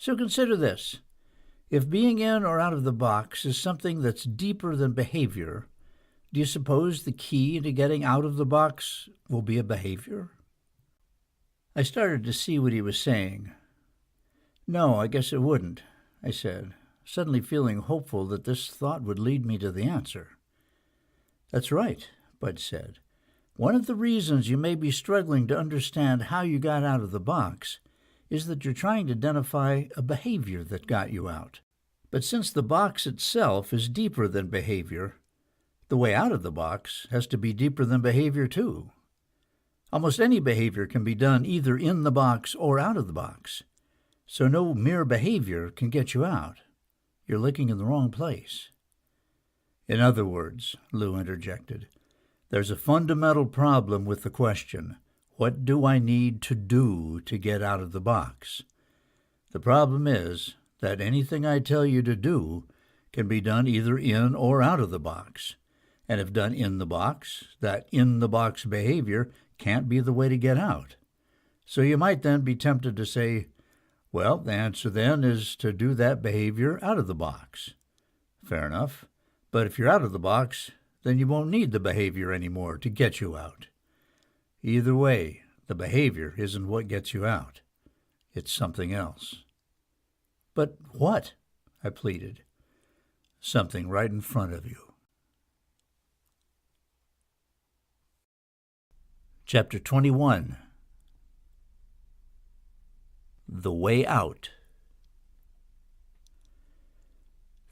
So consider this. If being in or out of the box is something that's deeper than behavior, do you suppose the key to getting out of the box will be a behavior? I started to see what he was saying. No, I guess it wouldn't, I said, suddenly feeling hopeful that this thought would lead me to the answer. That's right, Bud said. One of the reasons you may be struggling to understand how you got out of the box is that you're trying to identify a behavior that got you out. But since the box itself is deeper than behavior, the way out of the box has to be deeper than behavior too. Almost any behavior can be done either in the box or out of the box, so no mere behavior can get you out. You're looking in the wrong place. In other words, Lou interjected, there's a fundamental problem with the question, what do I need to do to get out of the box? The problem is that anything I tell you to do can be done either in or out of the box. And if done in the box, that in-the-box behavior can't be the way to get out. So you might then be tempted to say, well, the answer then is to do that behavior out of the box. Fair enough. But if you're out of the box, then you won't need the behavior anymore to get you out. Either way, the behavior isn't what gets you out. It's something else. But what? I pleaded. Something right in front of you. Chapter 21. The Way Out.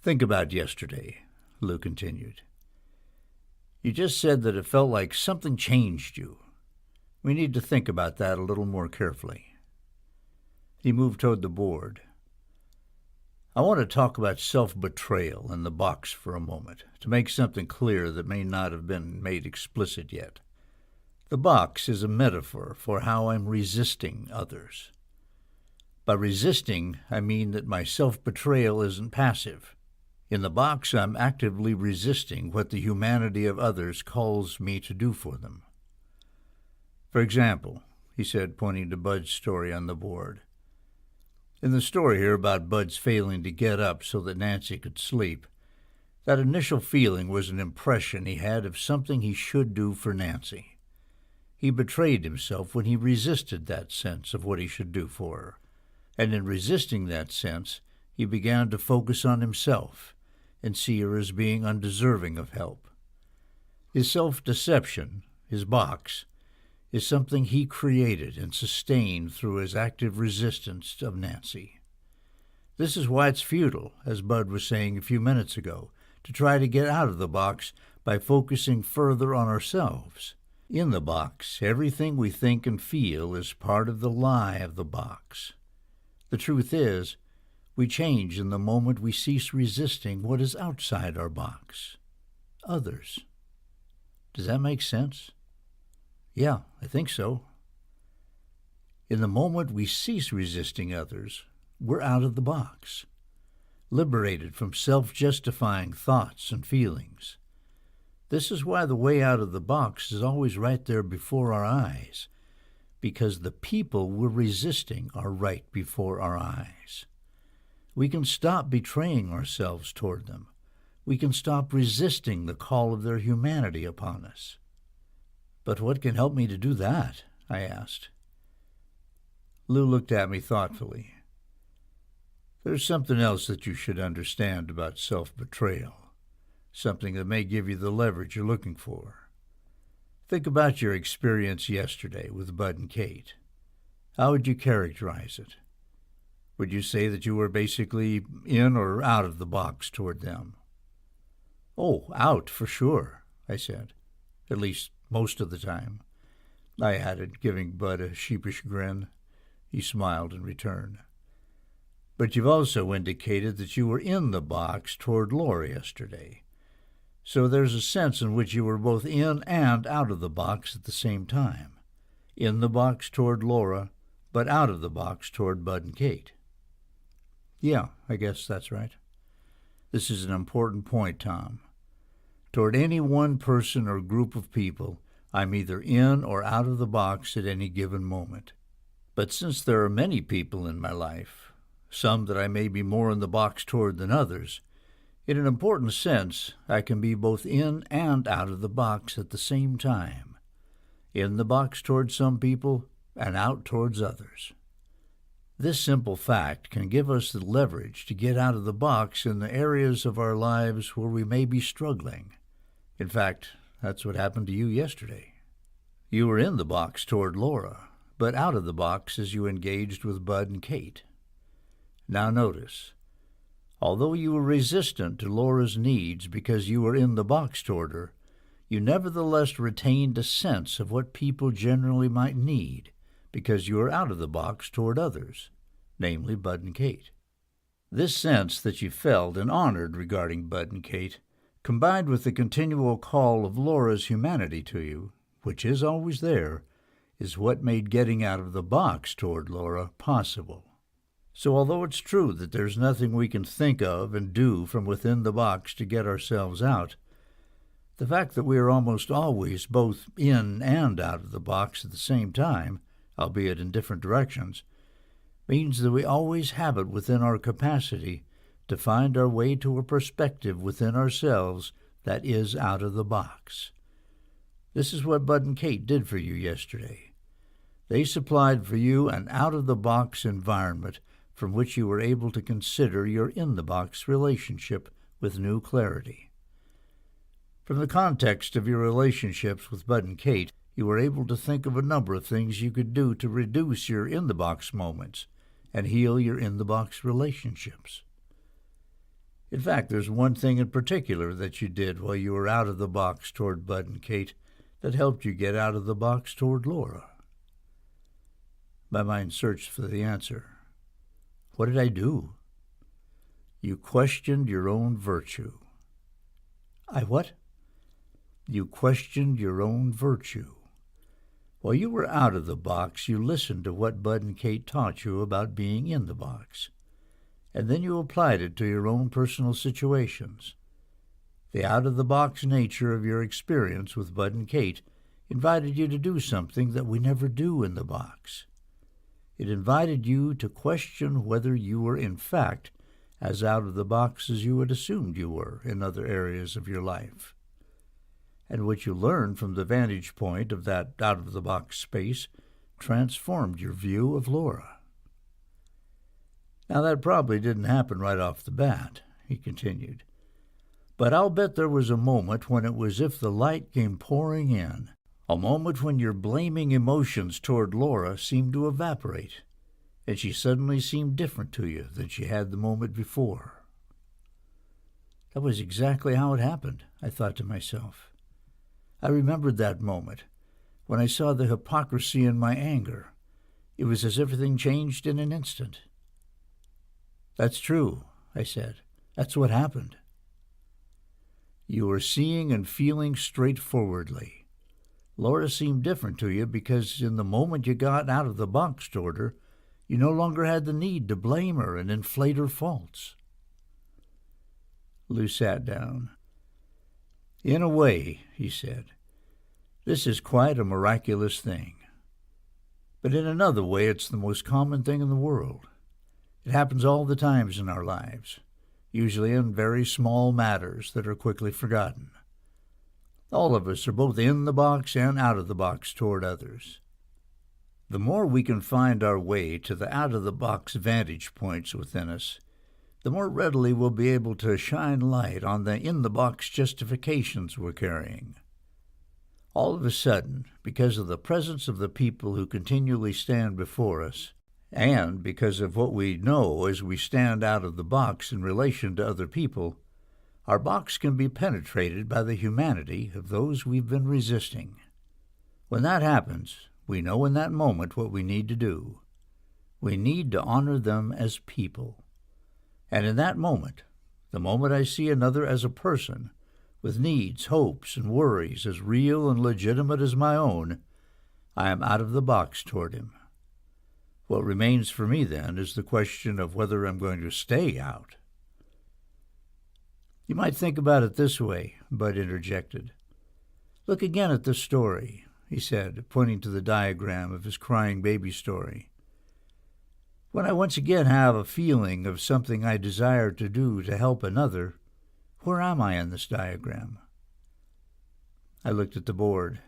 Think about yesterday, Lou continued. You just said that it felt like something changed you. We need to think about that a little more carefully. He moved toward the board. I want to talk about self-betrayal in the box for a moment, to make something clear that may not have been made explicit yet. The box is a metaphor for how I'm resisting others. By resisting, I mean that my self-betrayal isn't passive. In the box, I'm actively resisting what the humanity of others calls me to do for them. For example, he said, pointing to Bud's story on the board. In the story here about Bud's failing to get up so that Nancy could sleep, that initial feeling was an impression he had of something he should do for Nancy. He betrayed himself when he resisted that sense of what he should do for her, and in resisting that sense, he began to focus on himself and see her as being undeserving of help. His self-deception, his box, is something he created and sustained through his active resistance of Nancy. This is why it's futile, as Bud was saying a few minutes ago, to try to get out of the box by focusing further on ourselves. In the box, everything we think and feel is part of the lie of the box. The truth is, we change in the moment we cease resisting what is outside our box. Others. Does that make sense? Yeah, I think so. In the moment we cease resisting others, we're out of the box, liberated from self-justifying thoughts and feelings. This is why the way out of the box is always right there before our eyes, because the people we're resisting are right before our eyes. We can stop betraying ourselves toward them. We can stop resisting the call of their humanity upon us. But what can help me to do that? I asked. Lou looked at me thoughtfully. There's something else that you should understand about self-betrayal, something that may give you the leverage you're looking for. Think about your experience yesterday with Bud and Kate. How would you characterize it? Would you say that you were basically in or out of the box toward them? Oh, out for sure, I said. At least most of the time, I added, giving Bud a sheepish grin. He smiled in return. But you've also indicated that you were in the box toward Laura yesterday. So there's a sense in which you were both in and out of the box at the same time. In the box toward Laura, but out of the box toward Bud and Kate. Yeah, I guess that's right. This is an important point, Tom. Toward any one person or group of people, I'm either in or out of the box at any given moment. But since there are many people in my life, some that I may be more in the box toward than others. In an important sense, I can be both in and out of the box at the same time. In the box towards some people and out towards others. This simple fact can give us the leverage to get out of the box in the areas of our lives where we may be struggling. In fact, that's what happened to you yesterday. You were in the box toward Laura, but out of the box as you engaged with Bud and Kate. Now notice, although you were resistant to Laura's needs because you were in the box toward her, you nevertheless retained a sense of what people generally might need because you were out of the box toward others, namely Bud and Kate. This sense that you felt and honored regarding Bud and Kate, combined with the continual call of Laura's humanity to you, which is always there, is what made getting out of the box toward Laura possible. So although it's true that there's nothing we can think of and do from within the box to get ourselves out, the fact that we are almost always both in and out of the box at the same time, albeit in different directions, means that we always have it within our capacity to find our way to a perspective within ourselves that is out of the box. This is what Bud and Kate did for you yesterday. They supplied for you an out-of-the-box environment from which you were able to consider your in-the-box relationship with new clarity. From the context of your relationships with Bud and Kate, you were able to think of a number of things you could do to reduce your in-the-box moments and heal your in-the-box relationships. In fact, there's one thing in particular that you did while you were out of the box toward Bud and Kate that helped you get out of the box toward Laura. My mind searched for the answer. What did I do? You questioned your own virtue. I what? You questioned your own virtue. While you were out of the box, you listened to what Bud and Kate taught you about being in the box, and then you applied it to your own personal situations. The out-of-the-box nature of your experience with Bud and Kate invited you to do something that we never do in the box. It invited you to question whether you were in fact as out of the box as you had assumed you were in other areas of your life. And what you learned from the vantage point of that out-of-the-box space transformed your view of Laura. Now, that probably didn't happen right off the bat, he continued, but I'll bet there was a moment when it was as if the light came pouring in, a moment when your blaming emotions toward Laura seemed to evaporate, and she suddenly seemed different to you than she had the moment before. That was exactly how it happened, I thought to myself. I remembered that moment, when I saw the hypocrisy in my anger. It was as if everything changed in an instant. That's true, I said. That's what happened. You were seeing and feeling straightforwardly. Laura seemed different to you because in the moment you got out of the box toward her, you no longer had the need to blame her and inflate her faults. Lou sat down. In a way, he said, this is quite a miraculous thing. But in another way, it's the most common thing in the world. It happens all the times in our lives, usually in very small matters that are quickly forgotten. All of us are both in the box and out of the box toward others. The more we can find our way to the out-of-the-box vantage points within us, the more readily we'll be able to shine light on the in-the-box justifications we're carrying. All of a sudden, because of the presence of the people who continually stand before us, and because of what we know as we stand out of the box in relation to other people, our box can be penetrated by the humanity of those we've been resisting. When that happens, we know in that moment what we need to do. We need to honor them as people. And in that moment, the moment I see another as a person, with needs, hopes, and worries as real and legitimate as my own, I am out of the box toward him. What remains for me, then, is the question of whether I'm going to stay out. You might think about it this way, Bud interjected. Look again at this story, he said, pointing to the diagram of his crying baby story. When I once again have a feeling of something I desire to do to help another, where am I in this diagram? I looked at the board.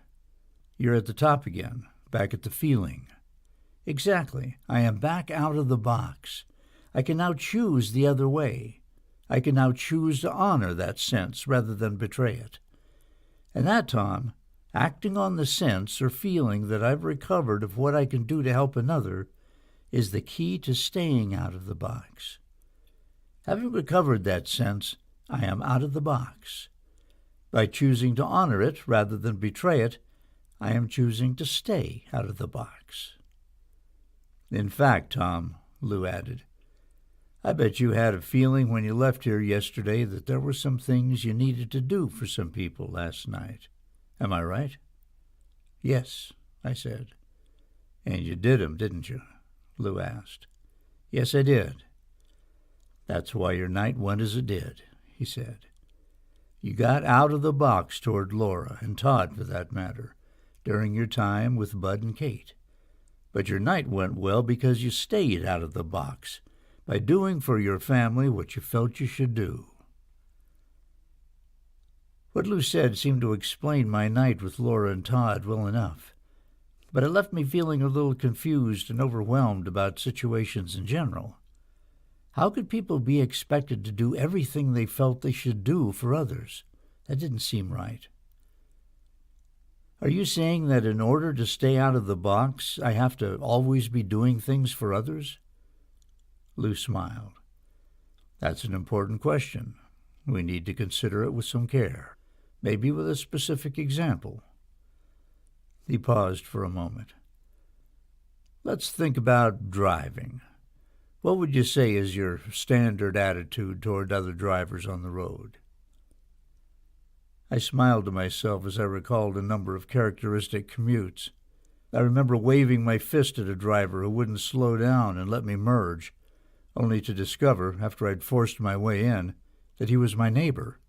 You're at the top again, back at the feeling. Exactly. I am back out of the box. I can now choose the other way. I can now choose to honor that sense rather than betray it. And that, Tom, acting on the sense or feeling that I've recovered of what I can do to help another, is the key to staying out of the box. Having recovered that sense, I am out of the box. By choosing to honor it rather than betray it, I am choosing to stay out of the box. In fact, Tom, Lou added, I bet you had a feeling when you left here yesterday that there were some things you needed to do for some people last night. Am I right? Yes, I said. And you did 'em, didn't you? Lou asked. Yes, I did. That's why your night went as it did, he said. You got out of the box toward Laura, and Todd for that matter, during your time with Bud and Kate. But your night went well because you stayed out of the box, by doing for your family what you felt you should do. What Lou said seemed to explain my night with Laura and Todd well enough, but it left me feeling a little confused and overwhelmed about situations in general. How could people be expected to do everything they felt they should do for others? That didn't seem right. Are you saying that in order to stay out of the box, I have to always be doing things for others? Lou smiled. That's an important question. We need to consider it with some care, maybe with a specific example. He paused for a moment. Let's think about driving. What would you say is your standard attitude toward other drivers on the road? I smiled to myself as I recalled a number of characteristic commutes. I remember waving my fist at a driver who wouldn't slow down and let me merge, only to discover, after I'd forced my way in, that he was my neighbor.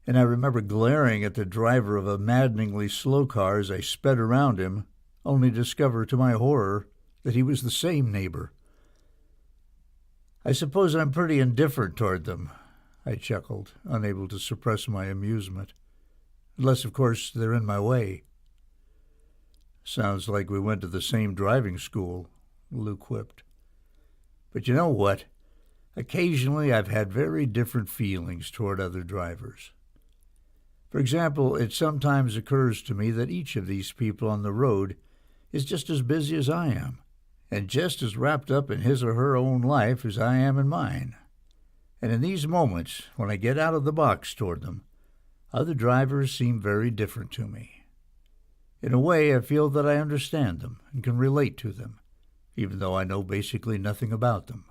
And I remember glaring at the driver of a maddeningly slow car as I sped around him, only to discover to my horror that he was the same neighbor. I suppose I'm pretty indifferent toward them, I chuckled, unable to suppress my amusement. Unless, of course, they're in my way. Sounds like we went to the same driving school, Lou quipped. But you know what? Occasionally I've had very different feelings toward other drivers. For example, it sometimes occurs to me that each of these people on the road is just as busy as I am, and just as wrapped up in his or her own life as I am in mine. And in these moments, when I get out of the box toward them, other drivers seem very different to me. In a way, I feel that I understand them and can relate to them, even though I know basically nothing about them.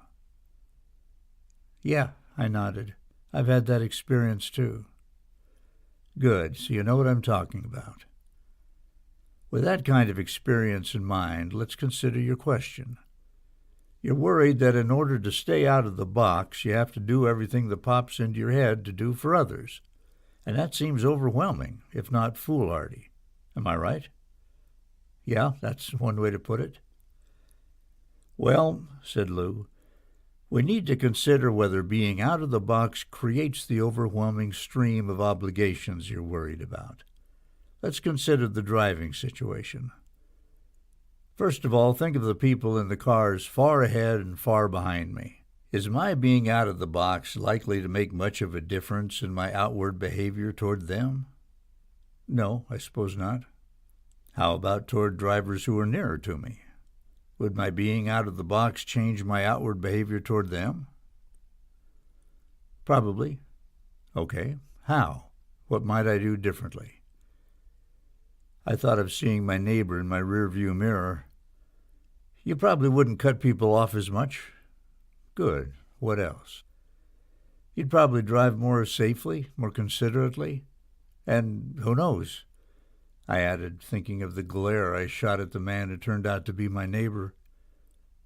Yeah, I nodded. I've had that experience too. Good, so you know what I'm talking about. With that kind of experience in mind, let's consider your question. You're worried that in order to stay out of the box, you have to do everything that pops into your head to do for others. And that seems overwhelming, if not foolhardy. Am I right? Yeah, that's one way to put it. Well, said Lou, we need to consider whether being out of the box creates the overwhelming stream of obligations you're worried about. Let's consider the driving situation. First of all, think of the people in the cars far ahead and far behind me. Is my being out of the box likely to make much of a difference in my outward behavior toward them? No, I suppose not. How about toward drivers who are nearer to me? Would my being out of the box change my outward behavior toward them? Probably. Okay, how? What might I do differently? I thought of seeing my neighbor in my rearview mirror. You probably wouldn't cut people off as much. Good. What else? You'd probably drive more safely, more considerately. And who knows? I added, thinking of the glare I shot at the man who turned out to be my neighbor.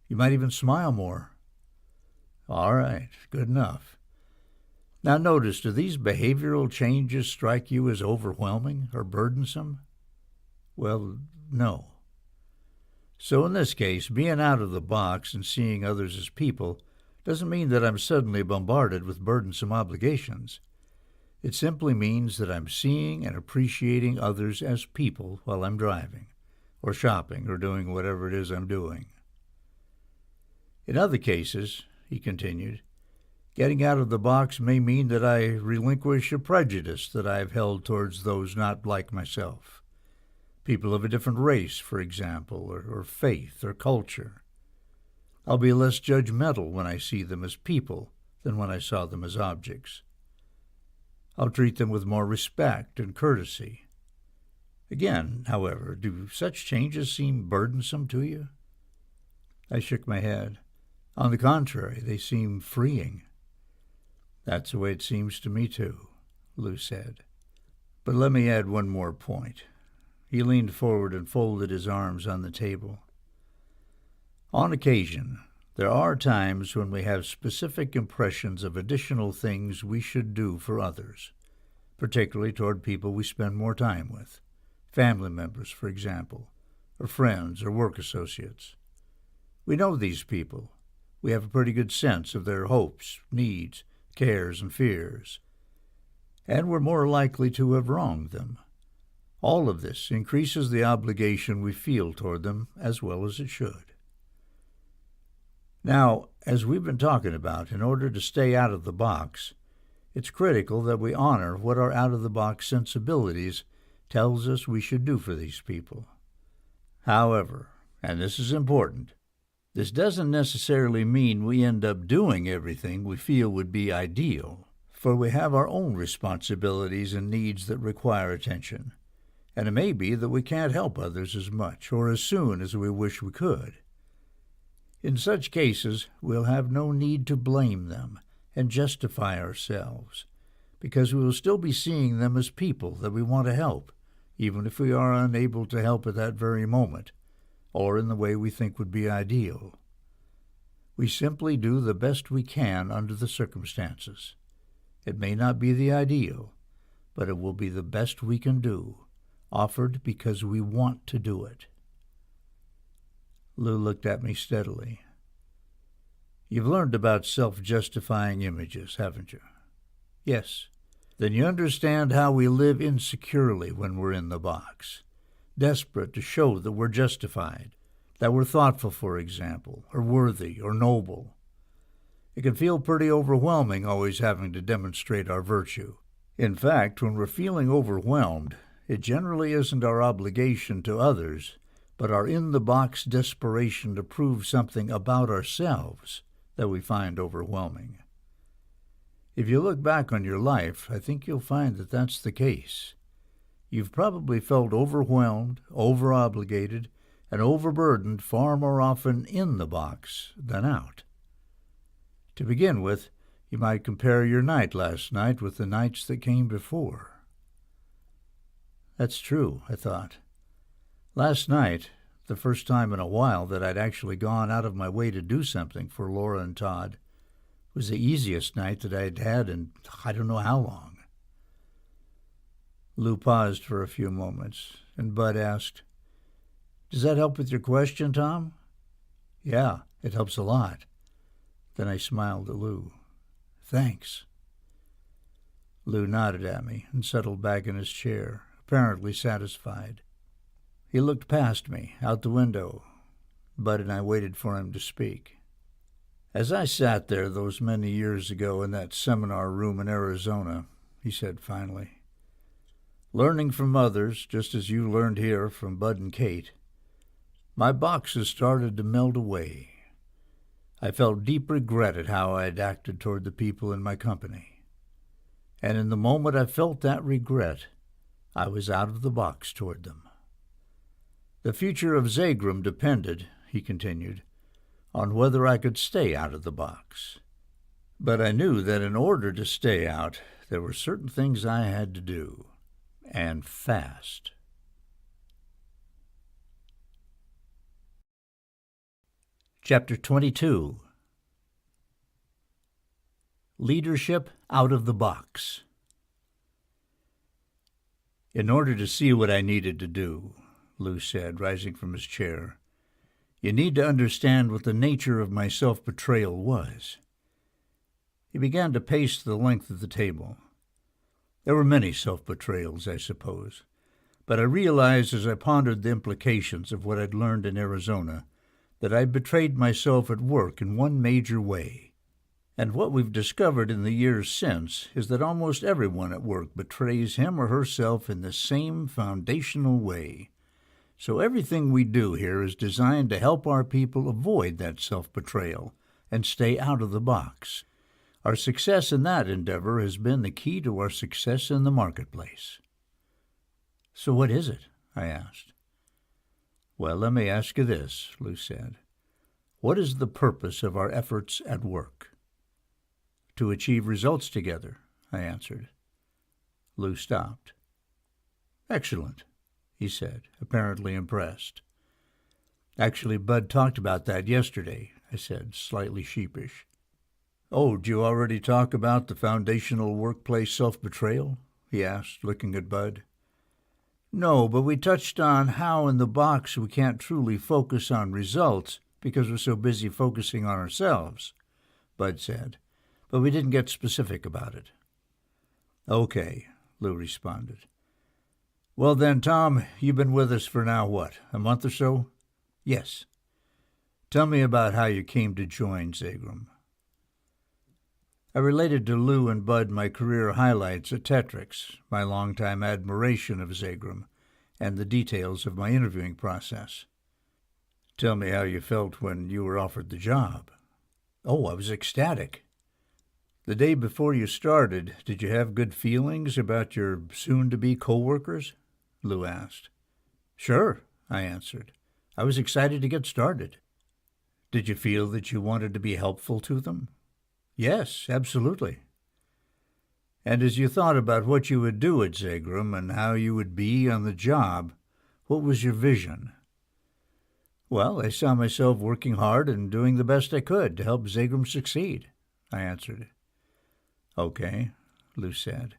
You might even smile more. All right, good enough. Now notice, do these behavioral changes strike you as overwhelming or burdensome? Well, no. So in this case, being out of the box and seeing others as people doesn't mean that I'm suddenly bombarded with burdensome obligations. It simply means that I'm seeing and appreciating others as people while I'm driving, or shopping, or doing whatever it is I'm doing. In other cases, he continued, getting out of the box may mean that I relinquish a prejudice that I've held towards those not like myself. People of a different race, for example, or faith or culture. I'll be less judgmental when I see them as people than when I saw them as objects. I'll treat them with more respect and courtesy. Again, however, do such changes seem burdensome to you? I shook my head. On the contrary, they seem freeing. That's the way it seems to me, too, Lou said. But let me add one more point. He leaned forward and folded his arms on the table. On occasion, there are times when we have specific impressions of additional things we should do for others, particularly toward people we spend more time with, family members, for example, or friends or work associates. We know these people. We have a pretty good sense of their hopes, needs, cares, and fears, and we're more likely to have wronged them. All of this increases the obligation we feel toward them as well as it should. Now, as we've been talking about, in order to stay out of the box, it's critical that we honor what our out-of-the-box sensibilities tells us we should do for these people. However, and this is important, this doesn't necessarily mean we end up doing everything we feel would be ideal, for we have our own responsibilities and needs that require attention, and it may be that we can't help others as much or as soon as we wish we could. In such cases, we'll have no need to blame them and justify ourselves, because we will still be seeing them as people that we want to help, even if we are unable to help at that very moment, or in the way we think would be ideal. We simply do the best we can under the circumstances. It may not be the ideal, but it will be the best we can do, offered because we want to do it. Lou looked at me steadily. You've learned about self-justifying images, haven't you? Yes. Then you understand how we live insecurely when we're in the box, desperate to show that we're justified, that we're thoughtful, for example, or worthy, or noble. It can feel pretty overwhelming always having to demonstrate our virtue. In fact, when we're feeling overwhelmed, it generally isn't our obligation to others, but our in-the-box desperation to prove something about ourselves that we find overwhelming. If you look back on your life, I think you'll find that that's the case. You've probably felt overwhelmed, over-obligated, and overburdened far more often in the box than out. To begin with, you might compare your night last night with the nights that came before. That's true, I thought. Last night, the first time in a while that I'd actually gone out of my way to do something for Laura and Todd, was the easiest night that I'd had in I don't know how long. Lou paused for a few moments, and Bud asked, "Does that help with your question, Tom?" "Yeah, it helps a lot." Then I smiled at Lou. "Thanks." Lou nodded at me and settled back in his chair, apparently satisfied. He looked past me, out the window. Bud and I waited for him to speak. "As I sat there those many years ago in that seminar room in Arizona," he said finally, "learning from others, just as you learned here from Bud and Kate, my boxes started to melt away. I felt deep regret at how I had acted toward the people in my company. And in the moment I felt that regret, I was out of the box toward them. The future of Zagram depended," he continued, "on whether I could stay out of the box. But I knew that in order to stay out, there were certain things I had to do, and fast." Chapter 22. Leadership Out of the Box. In order to see what I needed to do, Lou said, rising from his chair, You need to understand what the nature of my self-betrayal was." He began to pace the length of the table. There were many self-betrayals, I suppose, but I realized as I pondered the implications of what I'd learned in Arizona that I'd betrayed myself at work in one major way. And what we've discovered in the years since is that almost everyone at work betrays him or herself in the same foundational way. So everything we do here is designed to help our people avoid that self-betrayal and stay out of the box. Our success in that endeavor has been the key to our success in the marketplace. "So what is it?" I asked. "Well, let me ask you this," Lou said. "What is the purpose of our efforts at work?" "To achieve results together," I answered. Lou stopped. "Excellent," he said, apparently impressed. "Actually, Bud talked about that yesterday," I said, slightly sheepish. "Oh, did you already talk about the foundational workplace self-betrayal?" he asked, looking at Bud. "No, but we touched on how in the box we can't truly focus on results because we're so busy focusing on ourselves," Bud said, "but we didn't get specific about it." "Okay," Lou responded. "Well then, Tom, you've been with us for now, what, a month or so?" "Yes." "Tell me about how you came to join Zagram." I related to Lou and Bud my career highlights at Tetrix, my longtime admiration of Zagram, and the details of my interviewing process. "Tell me how you felt when you were offered the job." "Oh, I was ecstatic." "The day before you started, did you have good feelings about your soon-to-be co-workers?" Lou asked. "Sure," I answered. "I was excited to get started." "Did you feel that you wanted to be helpful to them?" "Yes, absolutely." "And as you thought about what you would do at Zagram and how you would be on the job, what was your vision?" "Well, I saw myself working hard and doing the best I could to help Zagram succeed," I answered. "Okay," Lou said.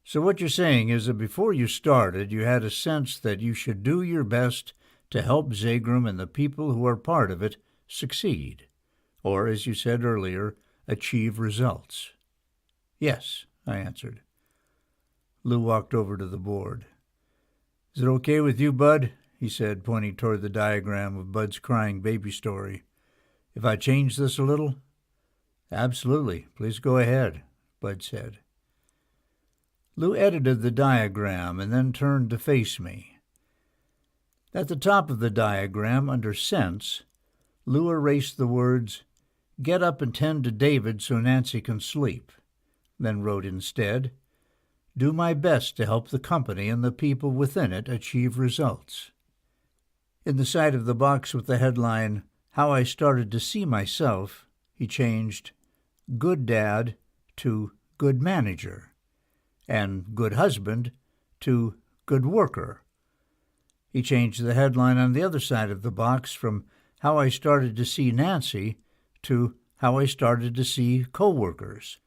"So what you're saying is that before you started, you had a sense that you should do your best to help Zagram and the people who are part of it succeed, or, as you said earlier, achieve results." "Yes," I answered. Lou walked over to the board. "Is it okay with you, Bud?" he said, pointing toward the diagram of Bud's crying baby story. "If I change this a little?" "Absolutely. Please go ahead," Bud said. Lou edited the diagram and then turned to face me. At the top of the diagram, under Sense, Lou erased the words, "Get up and tend to David so Nancy can sleep," then wrote instead, "Do my best to help the company and the people within it achieve results." In the side of the box with the headline, "How I Started to See Myself," he changed "Good Dad" to "Good Manager," and "Good Husband" to "Good Worker." He changed the headline on the other side of the box from "How I Started to See Nancy" to "How I Started to See Coworkers,"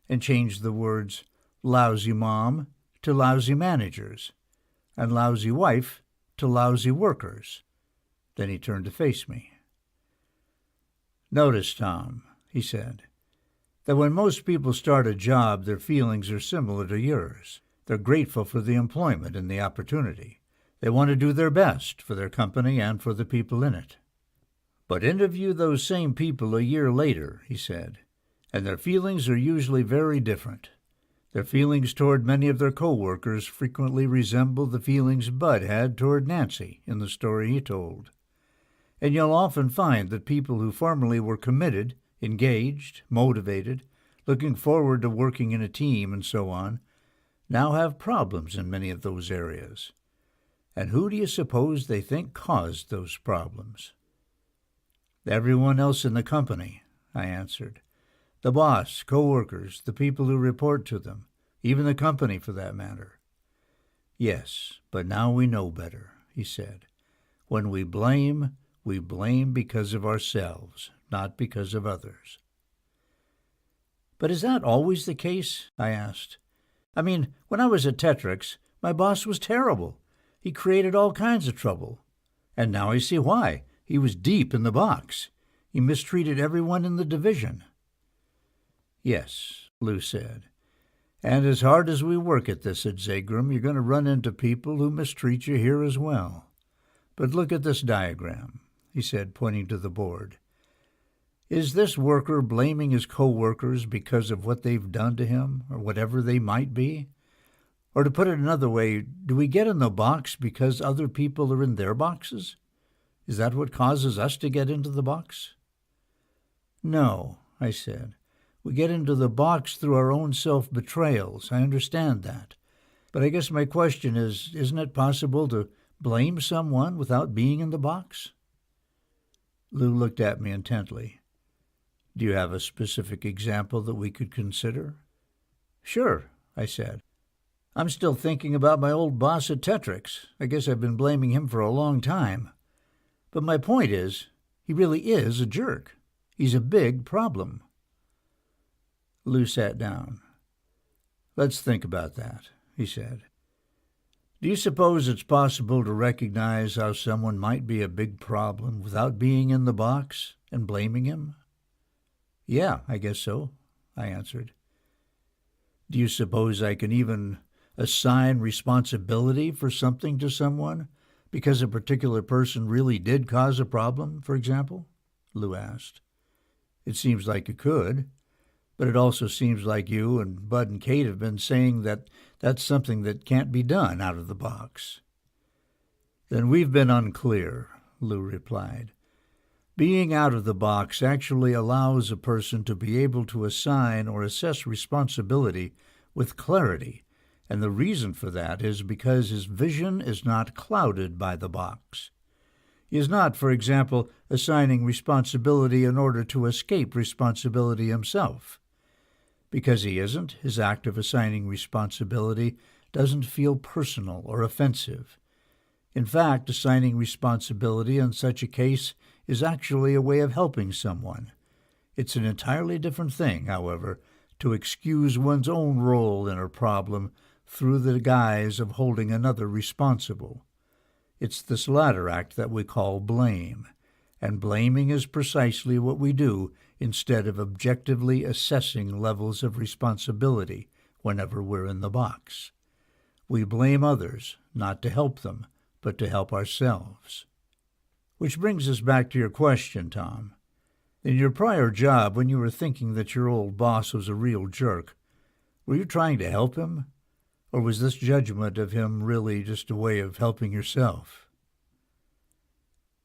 and changed the words "Lousy Mom" to "Lousy Managers," and "Lousy Wife" to "Lousy Workers." Then he turned to face me. "Notice, Tom," he said, "that when most people start a job, their feelings are similar to yours. They're grateful for the employment and the opportunity. They want to do their best for their company and for the people in it. But interview those same people a year later," he said, "and their feelings are usually very different. Their feelings toward many of their coworkers frequently resemble the feelings Bud had toward Nancy in the story he told. And you'll often find that people who formerly were committed, engaged, motivated, looking forward to working in a team and so on, now have problems in many of those areas. And who do you suppose they think caused those problems?" "Everyone else in the company," I answered. "The boss, coworkers, the people who report to them, even the company for that matter." "Yes, but now we know better," he said. "When we blame because of ourselves, not because of others." "But is that always the case?" I asked. "I mean, when I was at Tetrix, my boss was terrible. He created all kinds of trouble. And now I see why. He was deep in the box. He mistreated everyone in the division. Yes, Lou said. And as hard as we work at this at Zagram, you're going to run into people who mistreat you here as well. But look at this diagram, he said, pointing to the board. Is this worker blaming his co-workers because of what they've done to him, or whatever they might be? Or to put it another way, do we get in the box because other people are in their boxes? Is that what causes us to get into the box? No, I said. We get into the box through our own self-betrayals. I understand that. But I guess my question is, isn't it possible to blame someone without being in the box? Lou looked at me intently. Do you have a specific example that we could consider? Sure, I said. I'm still thinking about my old boss at Tetrix. I guess I've been blaming him for a long time. But my point is, he really is a jerk. He's a big problem. Lou sat down. Let's think about that, he said. Do you suppose it's possible to recognize how someone might be a big problem without being in the box and blaming him? Yeah, I guess so, I answered. Do you suppose I can even assign responsibility for something to someone because a particular person really did cause a problem, for example? Lou asked. It seems like you could, but it also seems like you and Bud and Kate have been saying that that's something that can't be done out of the box. Then we've been unclear, Lou replied. Being out of the box actually allows a person to be able to assign or assess responsibility with clarity, and the reason for that is because his vision is not clouded by the box. He is not, for example, assigning responsibility in order to escape responsibility himself. Because he isn't, his act of assigning responsibility doesn't feel personal or offensive. In fact, assigning responsibility in such a case is actually a way of helping someone. It's an entirely different thing, however, to excuse one's own role in a problem through the guise of holding another responsible. It's this latter act that we call blame, and blaming is precisely what we do instead of objectively assessing levels of responsibility whenever we're in the box. We blame others, not to help them, but to help ourselves. Which brings us back to your question, Tom. In your prior job, when you were thinking that your old boss was a real jerk, were you trying to help him? Or was this judgment of him really just a way of helping yourself?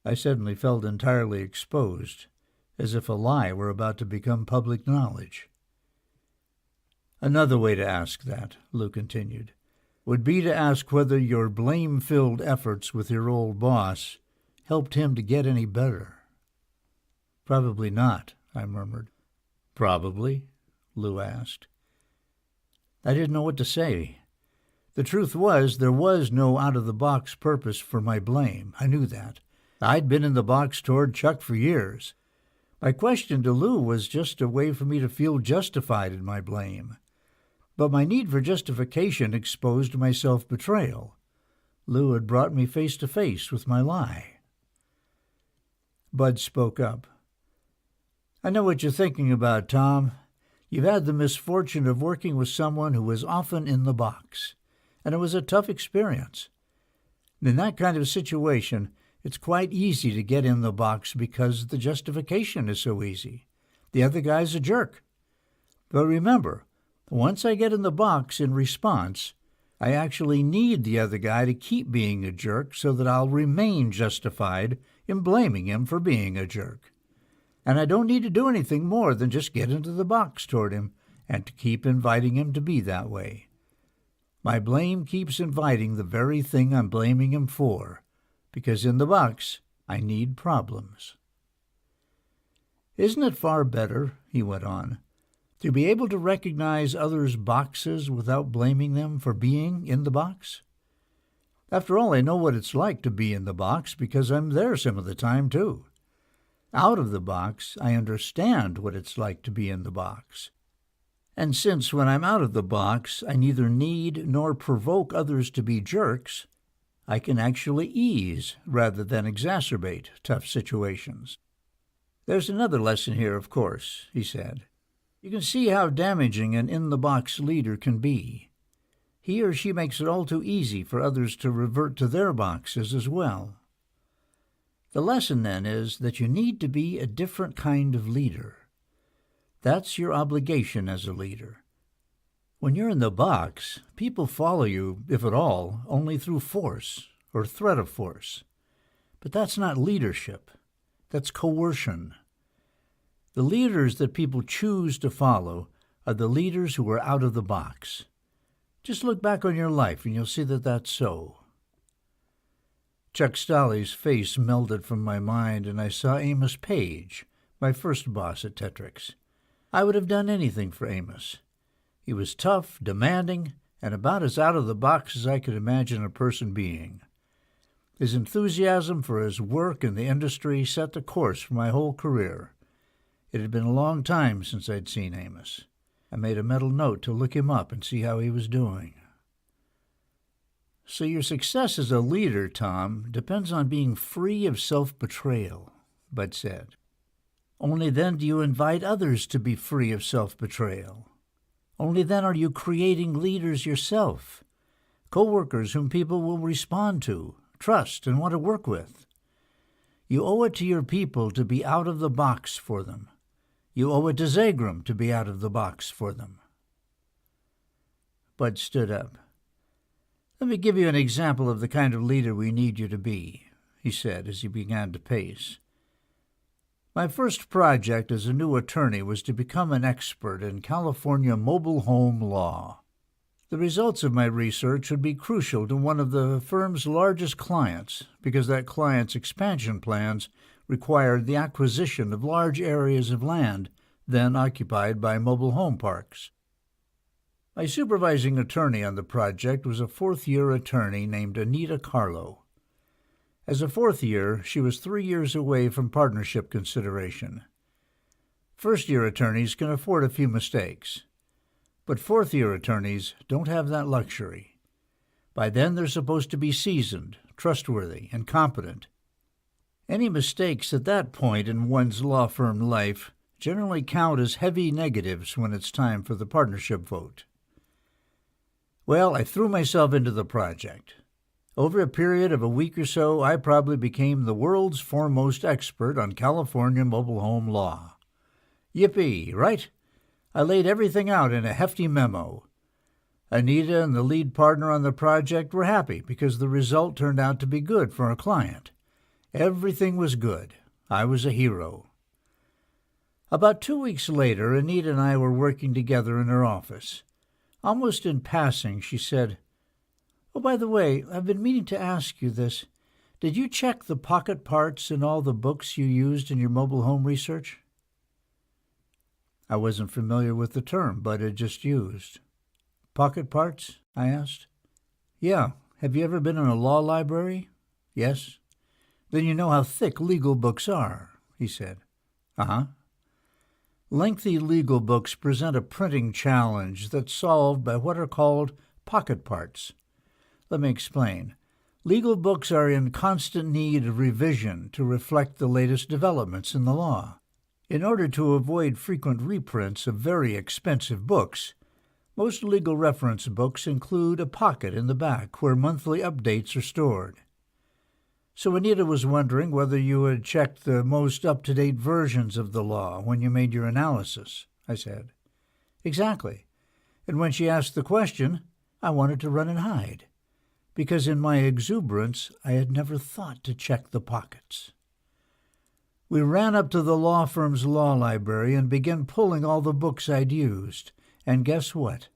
I suddenly felt entirely exposed, as if a lie were about to become public knowledge. Another way to ask that, Lou continued, would be to ask whether your blame-filled efforts with your old boss helped him to get any better. Probably not, I murmured. Probably, Lou asked. I didn't know what to say. The truth was, there was no out-of-the-box purpose for my blame. I knew that. I'd been in the box toward Chuck for years. My question to Lou was just a way for me to feel justified in my blame. But my need for justification exposed my self-betrayal. Lou had brought me face to face with my lie. Bud spoke up. I know what you're thinking about, Tom. You've had the misfortune of working with someone who was often in the box, and it was a tough experience. In that kind of situation, it's quite easy to get in the box because the justification is so easy. The other guy's a jerk. But remember, once I get in the box in response, I actually need the other guy to keep being a jerk so that I'll remain justified in blaming him for being a jerk. And I don't need to do anything more than just get into the box toward him and to keep inviting him to be that way. My blame keeps inviting the very thing I'm blaming him for, because in the box I need problems. Isn't it far better, he went on, to be able to recognize others' boxes without blaming them for being in the box? After all, I know what it's like to be in the box because I'm there some of the time, too. Out of the box, I understand what it's like to be in the box. And since when I'm out of the box, I neither need nor provoke others to be jerks, I can actually ease rather than exacerbate tough situations. There's another lesson here, of course, he said. You can see how damaging an in-the-box leader can be. He or she makes it all too easy for others to revert to their boxes as well. The lesson, then, is that you need to be a different kind of leader. That's your obligation as a leader. When you're in the box, people follow you, if at all, only through force or threat of force. But that's not leadership. That's coercion. The leaders that people choose to follow are the leaders who are out of the box. Just look back on your life and you'll see that that's so. Chuck Stolley's face melded from my mind, and I saw Amos Page, my first boss at Tetrix. I would have done anything for Amos. He was tough, demanding, and about as out of the box as I could imagine a person being. His enthusiasm for his work in the industry set the course for my whole career. It had been a long time since I'd seen Amos. I made a mental note to look him up and see how he was doing. So your success as a leader, Tom, depends on being free of self-betrayal, Bud said. Only then do you invite others to be free of self-betrayal. Only then are you creating leaders yourself, co-workers whom people will respond to, trust, and want to work with. You owe it to your people to be out of the box for them. You owe it to Zagram to be out of the box for them. Bud stood up. Let me give you an example of the kind of leader we need you to be, he said as he began to pace. My first project as a new attorney was to become an expert in California mobile home law. The results of my research would be crucial to one of the firm's largest clients because that client's expansion plans required the acquisition of large areas of land then occupied by mobile home parks. My supervising attorney on the project was a fourth-year attorney named Anita Carlo. As a fourth year, she was 3 years away from partnership consideration. First-year attorneys can afford a few mistakes, but fourth-year attorneys don't have that luxury. By then, they're supposed to be seasoned, trustworthy, and competent. Any mistakes at that point in one's law firm life generally count as heavy negatives when it's time for the partnership vote. Well, I threw myself into the project. Over a period of a week or so, I probably became the world's foremost expert on California mobile home law. Yippee, right? I laid everything out in a hefty memo. Anita and the lead partner on the project were happy because the result turned out to be good for our client. Everything was good. I was a hero. About 2 weeks later, Anita and I were working together in her office. Almost in passing, she said, "Oh, by the way, I've been meaning to ask you this. Did you check the pocket parts in all the books you used in your mobile home research?" I wasn't familiar with the term, but had just used. "Pocket parts?" I asked. "Yeah. Have you ever been in a law library?" "Yes." "Then you know how thick legal books are," he said. "Uh-huh." Lengthy legal books present a printing challenge that's solved by what are called pocket parts. Let me explain. Legal books are in constant need of revision to reflect the latest developments in the law. In order to avoid frequent reprints of very expensive books, most legal reference books include a pocket in the back where monthly updates are stored. So Anita was wondering whether you had checked the most up-to-date versions of the law when you made your analysis, I said. Exactly. And when she asked the question, I wanted to run and hide, because in my exuberance I had never thought to check the pockets. We ran up to the law firm's law library and began pulling all the books I'd used, and guess what?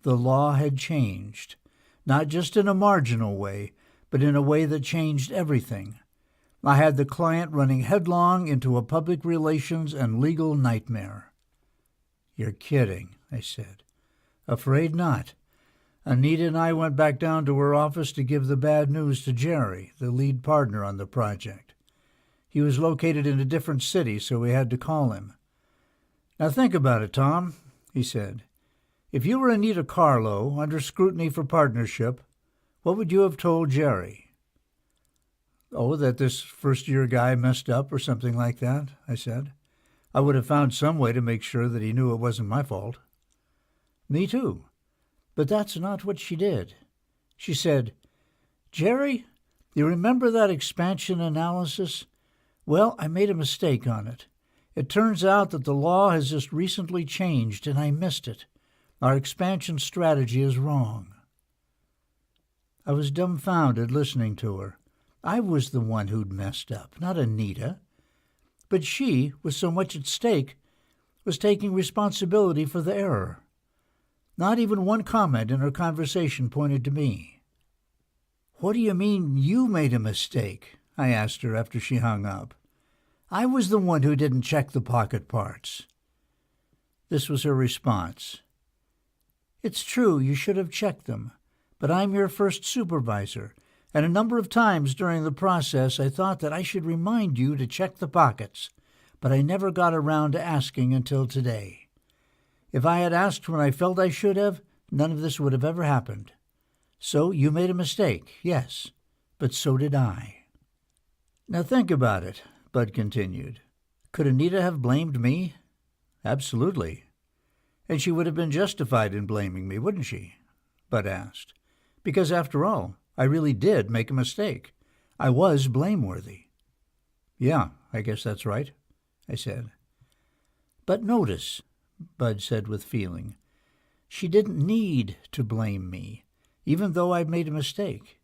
The law had changed, not just in a marginal way, but in a way that changed everything. I had the client running headlong into a public relations and legal nightmare. "You're kidding," I said. "Afraid not." Anita and I went back down to her office to give the bad news to Jerry, the lead partner on the project. He was located in a different city, so we had to call him. "Now think about it, Tom," he said. "If you were Anita Carlo, under scrutiny for partnership, what would you have told Jerry?" Oh, that this first-year guy messed up or something like that, I said. I would have found some way to make sure that he knew it wasn't my fault. Me too. But that's not what she did. She said, "Jerry, you remember that expansion analysis? Well, I made a mistake on it. It turns out that the law has just recently changed, and I missed it. Our expansion strategy is wrong." I was dumbfounded listening to her. I was the one who'd messed up, not Anita. But she, with so much at stake, was taking responsibility for the error. Not even one comment in her conversation pointed to me. "What do you mean you made a mistake?" I asked her after she hung up. "I was the one who didn't check the pocket parts." This was her response. "It's true, you should have checked them, but I'm your first supervisor, and a number of times during the process I thought that I should remind you to check the pockets, but I never got around to asking until today. If I had asked when I felt I should have, none of this would have ever happened. So you made a mistake, yes, but so did I." "Now think about it," Bud continued. "Could Anita have blamed me? Absolutely. And she would have been justified in blaming me, wouldn't she?" Bud asked. "Because after all, I really did make a mistake. I was blameworthy." "Yeah, I guess that's right," I said. "But notice," Bud said with feeling, "she didn't need to blame me, even though I made a mistake,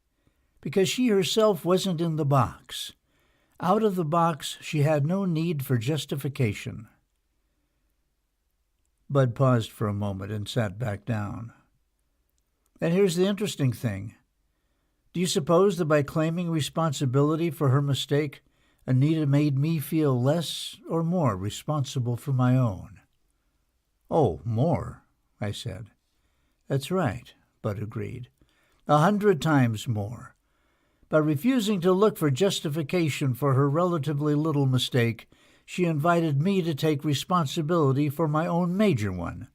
because she herself wasn't in the box. Out of the box, she had no need for justification." Bud paused for a moment and sat back down. "And here's the interesting thing. Do you suppose that by claiming responsibility for her mistake, Anita made me feel less or more responsible for my own?" "Oh, more," I said. "That's right," Bud agreed. 100 times more. By refusing to look for justification for her relatively little mistake, she invited me to take responsibility for my own major one.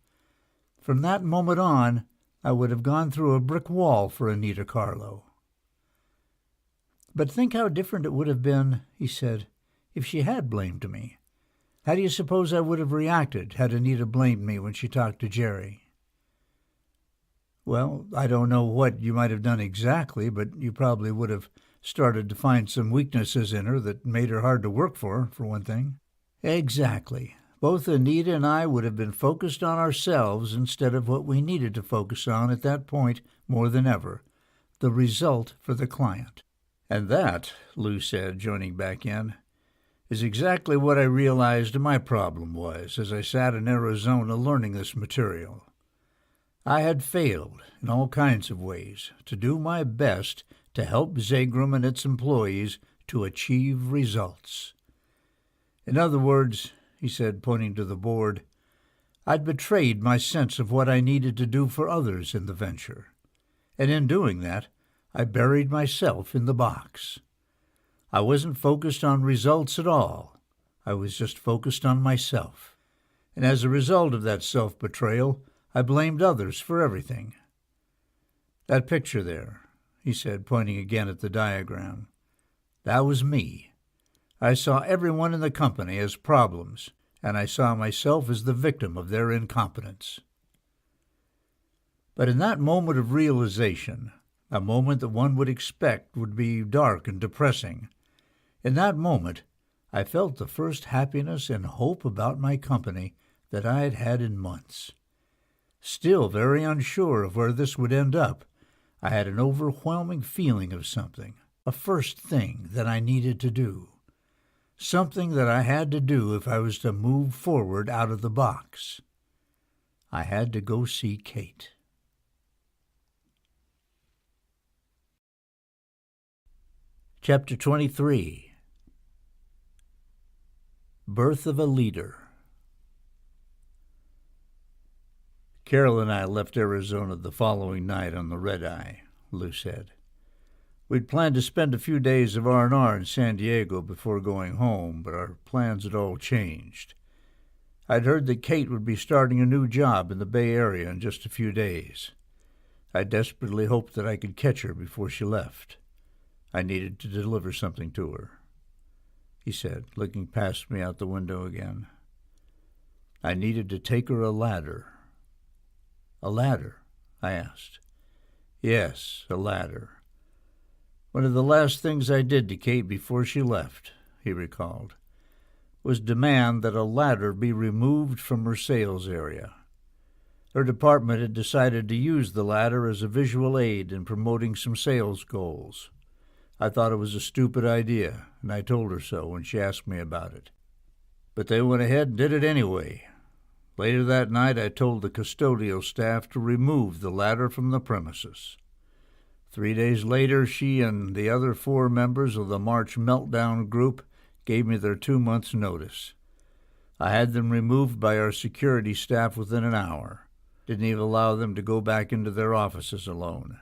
From that moment on, I would have gone through a brick wall for Anita Carlo. "But think how different it would have been," he said, "if she had blamed me. How do you suppose I would have reacted had Anita blamed me when she talked to Jerry?" "Well, I don't know what you might have done exactly, but you probably would have started to find some weaknesses in her that made her hard to work for one thing." "Exactly. Both Anita and I would have been focused on ourselves instead of what we needed to focus on at that point more than ever, the result for the client." "And that," Lou said, joining back in, "is exactly what I realized my problem was as I sat in Arizona learning this material. I had failed, in all kinds of ways, to do my best to help Zagram and its employees to achieve results. In other words," he said, pointing to the board, "I'd betrayed my sense of what I needed to do for others in the venture. And in doing that, I buried myself in the box. I wasn't focused on results at all. I was just focused on myself. And as a result of that self-betrayal, I blamed others for everything. That picture there," he said, pointing again at the diagram, "that was me. I saw everyone in the company as problems, and I saw myself as the victim of their incompetence." But in that moment of realization, a moment that one would expect would be dark and depressing, in that moment I felt the first happiness and hope about my company that I had had in months. Still very unsure of where this would end up, I had an overwhelming feeling of something, a first thing that I needed to do, something that I had to do if I was to move forward out of the box. I had to go see Kate. Chapter 23. Birth of a Leader. Carol and I left Arizona the following night on the red-eye, Lou said. We'd planned to spend a few days of R&R in San Diego before going home, but our plans had all changed. I'd heard that Kate would be starting a new job in the Bay Area in just a few days. I desperately hoped that I could catch her before she left. I needed to deliver something to her, he said, looking past me out the window again. I needed to take her a ladder. A ladder? I asked. Yes, a ladder. One of the last things I did to Kate before she left, he recalled, was demand that a ladder be removed from her sales area. Her department had decided to use the ladder as a visual aid in promoting some sales goals. I thought it was a stupid idea, and I told her so when she asked me about it. But they went ahead and did it anyway. Later that night, I told the custodial staff to remove the ladder from the premises. 3 days later, she and the other 4 members of the March Meltdown group gave me their 2 months' notice. I had them removed by our security staff within an hour. Didn't even allow them to go back into their offices alone.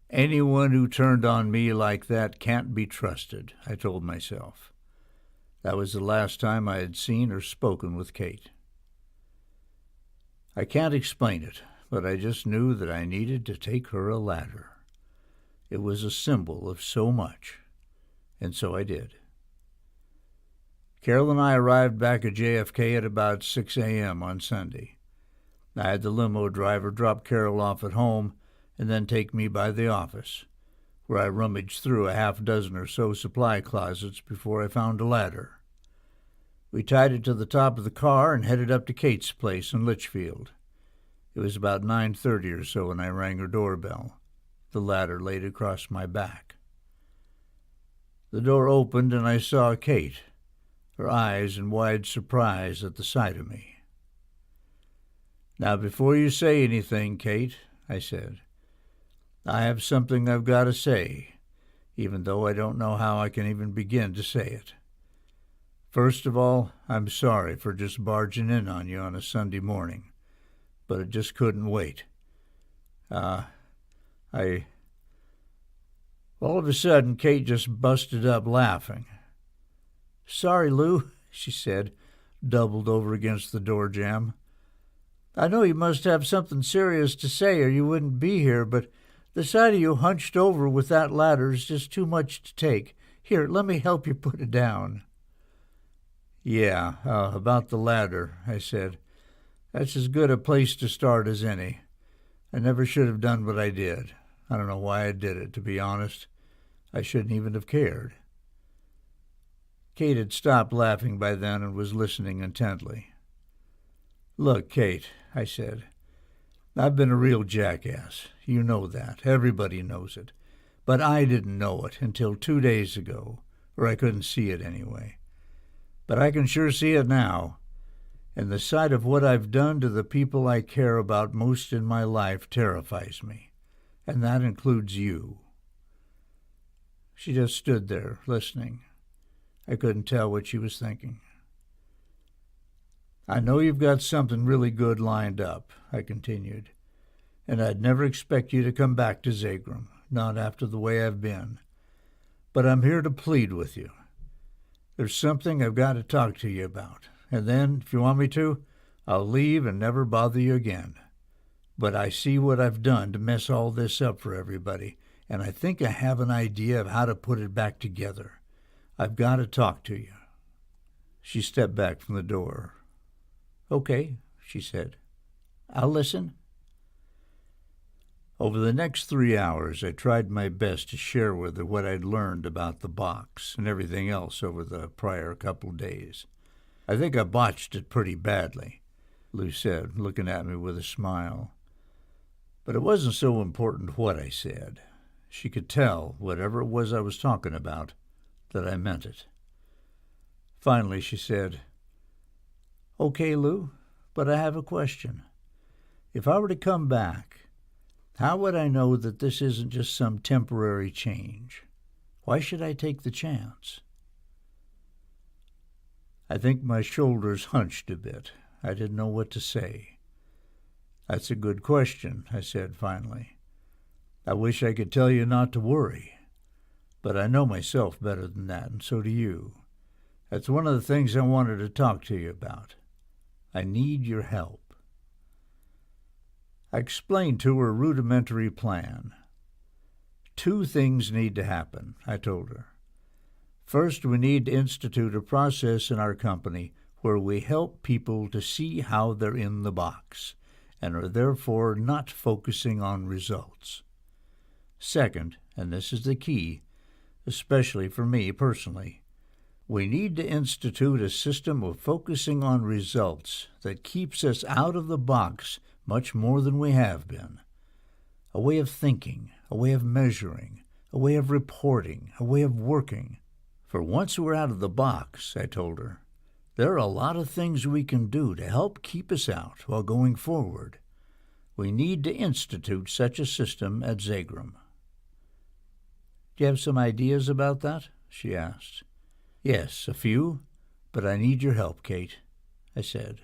Anyone who turned on me like that can't be trusted, I told myself. That was the last time I had seen or spoken with Kate. I can't explain it, but I just knew that I needed to take her a ladder. It was a symbol of so much, and so I did. Carol and I arrived back at JFK at about 6 a.m. on Sunday. I had the limo driver drop Carol off at home and then take me by the office, where I rummaged through a half dozen or so supply closets before I found a ladder. We tied it to the top of the car and headed up to Kate's place in Litchfield. It was about 9:30 or so when I rang her doorbell. The ladder laid across my back. The door opened and I saw Kate, her eyes in wide surprise at the sight of me. "Now, before you say anything, Kate," I said, "I have something I've got to say, even though I don't know how I can even begin to say it. First of all, I'm sorry for just barging in on you on a Sunday morning, but it just couldn't wait. All of a sudden, Kate just busted up laughing. "Sorry, Lou," she said, doubled over against the door jamb. "I know you must have something serious to say or you wouldn't be here, but the sight of you hunched over with that ladder is just too much to take. Here, let me help you put it down." "Yeah, about the ladder," I said. "That's as good a place to start as any. I never should have done what I did. I don't know why I did it, to be honest. I shouldn't even have cared." Kate had stopped laughing by then and was listening intently. "Look, Kate," I said, "I've been a real jackass. You know that. Everybody knows it. But I didn't know it until 2 days ago, or I couldn't see it anyway. But I can sure see it now. And the sight of what I've done to the people I care about most in my life terrifies me. And that includes you." She just stood there, listening. I couldn't tell what she was thinking. "I know you've got something really good lined up," I continued, "and I'd never expect you to come back to Zagram, not after the way I've been. But I'm here to plead with you. There's something I've got to talk to you about, and then, if you want me to, I'll leave and never bother you again. But I see what I've done to mess all this up for everybody, and I think I have an idea of how to put it back together. I've got to talk to you." She stepped back from the door. "Okay," she said. "I'll listen." Over the next 3 hours, I tried my best to share with her what I'd learned about the box and everything else over the prior couple days. "I think I botched it pretty badly," Lou said, looking at me with a smile. But it wasn't so important what I said. She could tell, whatever it was I was talking about, that I meant it. Finally, she said, "Okay, Lou, but I have a question. If I were to come back, how would I know that this isn't just some temporary change? Why should I take the chance?" I think my shoulders hunched a bit. I didn't know what to say. "That's a good question," I said finally. "I wish I could tell you not to worry. But I know myself better than that, and so do you. That's one of the things I wanted to talk to you about. I need your help." I explained to her a rudimentary plan. Two things need to happen, I told her. First, we need to institute a process in our company where we help people to see how they're in the box and are therefore not focusing on results. Second, and this is the key, especially for me personally, we need to institute a system of focusing on results that keeps us out of the box much more than we have been. A way of thinking, a way of measuring, a way of reporting, a way of working. For once we're out of the box, I told her, there are a lot of things we can do to help keep us out while going forward. We need to institute such a system at Zagram. Do you have some ideas about that? She asked. Yes, a few, but I need your help, Kate, I said.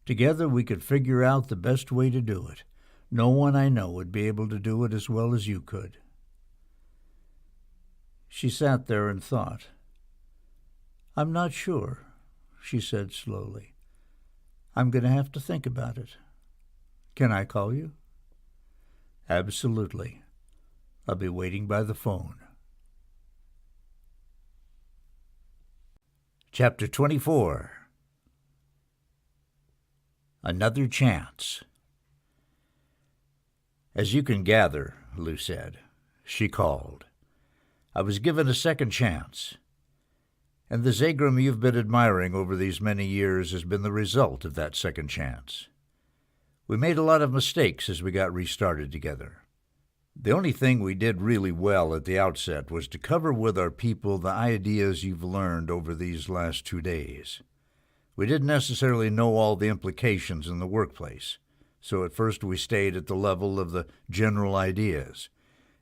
Together we could figure out the best way to do it. No one I know would be able to do it as well as you could. She sat there and thought. I'm not sure, she said slowly. I'm going to have to think about it. Can I call you? Absolutely. I'll be waiting by the phone. Chapter 24. Another Chance. As you can gather, Lou said, she called. I was given a second chance. And the Zagram you've been admiring over these many years has been the result of that second chance. We made a lot of mistakes as we got restarted together. The only thing we did really well at the outset was to cover with our people the ideas you've learned over these last 2 days. We didn't necessarily know all the implications in the workplace, so at first we stayed at the level of the general ideas.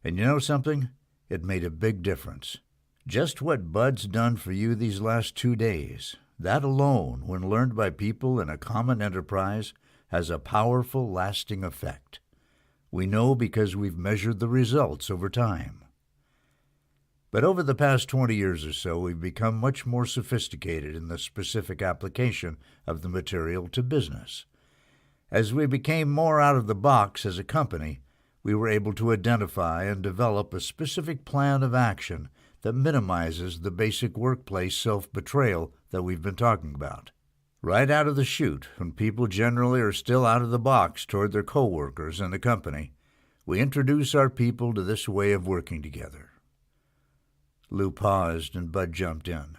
And you know something? It made a big difference. Just what Bud's done for you these last 2 days, that alone, when learned by people in a common enterprise, has a powerful, lasting effect. We know because we've measured the results over time. But over the past 20 years or so, we've become much more sophisticated in the specific application of the material to business. As we became more out of the box as a company, we were able to identify and develop a specific plan of action that minimizes the basic workplace self-betrayal that we've been talking about. Right out of the chute, when people generally are still out of the box toward their coworkers and the company, we introduce our people to this way of working together. Lou paused and Bud jumped in.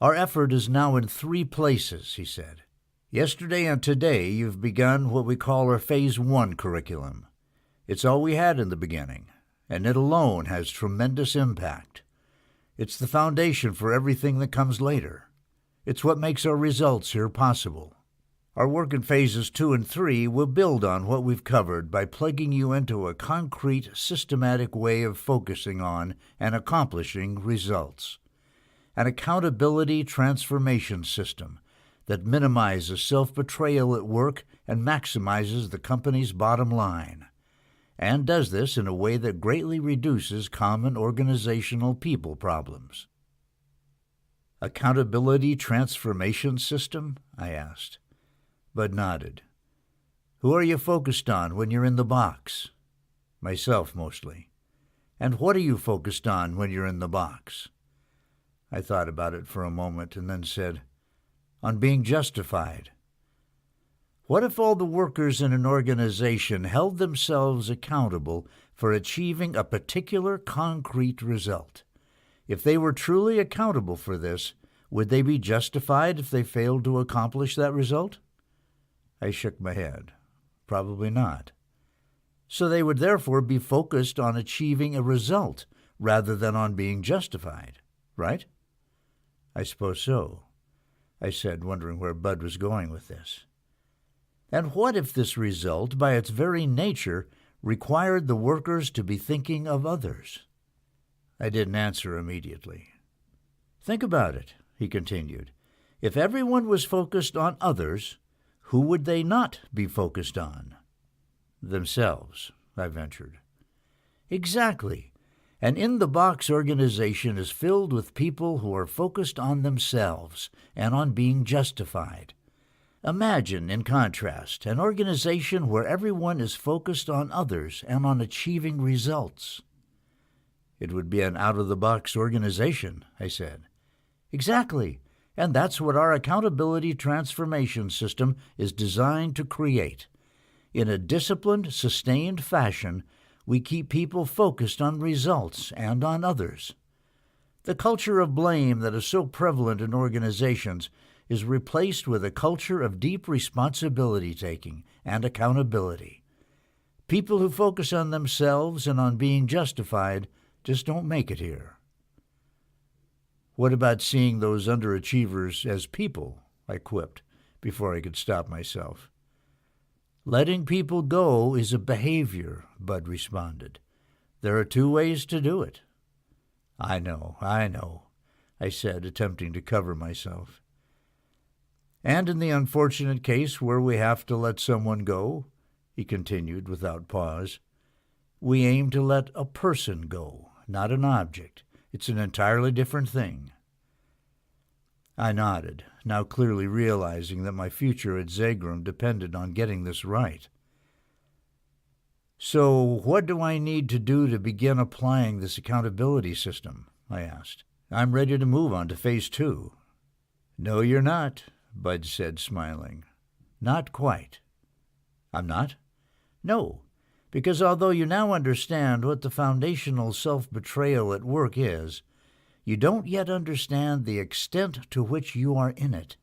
Our effort is now in 3 places, he said. Yesterday and today you've begun what we call our Phase 1 curriculum. It's all we had in the beginning, and it alone has tremendous impact. It's the foundation for everything that comes later. It's what makes our results here possible. Our work in Phases 2 and 3 will build on what we've covered by plugging you into a concrete, systematic way of focusing on and accomplishing results. An accountability transformation system that minimizes self-betrayal at work and maximizes the company's bottom line, and does this in a way that greatly reduces common organizational people problems. Accountability transformation system? I asked. Bud nodded. Who are you focused on when you're in the box? Myself, mostly. And what are you focused on when you're in the box? I thought about it for a moment and then said, on being justified. What if all the workers in an organization held themselves accountable for achieving a particular concrete result? If they were truly accountable for this, would they be justified if they failed to accomplish that result? I shook my head. Probably not. So they would therefore be focused on achieving a result rather than on being justified, right? I suppose so, I said, wondering where Bud was going with this. And what if this result, by its very nature, required the workers to be thinking of others? I didn't answer immediately. Think about it, he continued. If everyone was focused on others, who would they not be focused on? Themselves, I ventured. Exactly. An in-the-box organization is filled with people who are focused on themselves and on being justified. Imagine, in contrast, an organization where everyone is focused on others and on achieving results. It would be an out-of-the-box organization, I said. Exactly, and that's what our accountability transformation system is designed to create. In a disciplined, sustained fashion, we keep people focused on results and on others. The culture of blame that is so prevalent in organizations is replaced with a culture of deep responsibility-taking and accountability. People who focus on themselves and on being justified just don't make it here. What about seeing those underachievers as people? I quipped before I could stop myself. Letting people go is a behavior, Bud responded. There are 2 ways to do it. I know, I said, attempting to cover myself. And in the unfortunate case where we have to let someone go, he continued without pause, we aim to let a person go, not an object. It's an entirely different thing. I nodded, now clearly realizing that my future at Zagrum depended on getting this right. So what do I need to do to begin applying this accountability system? I asked. I'm ready to move on to phase 2. No, you're not, Bud said, smiling. Not quite. I'm not? No, because although you now understand what the foundational self-betrayal at work is, you don't yet understand the extent to which you are in it.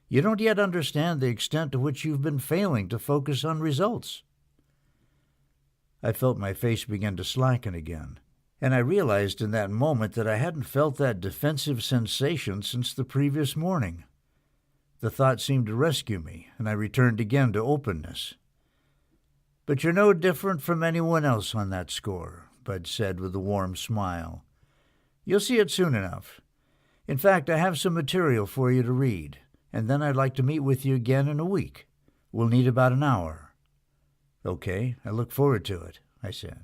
You don't yet understand the extent to which you've been failing to focus on results. I felt my face begin to slacken again, and I realized in that moment that I hadn't felt that defensive sensation since the previous morning. The thought seemed to rescue me, and I returned again to openness. But you're no different from anyone else on that score, Bud said with a warm smile. You'll see it soon enough. In fact, I have some material for you to read, and then I'd like to meet with you again in a week. We'll need about an hour. Okay, I look forward to it, I said.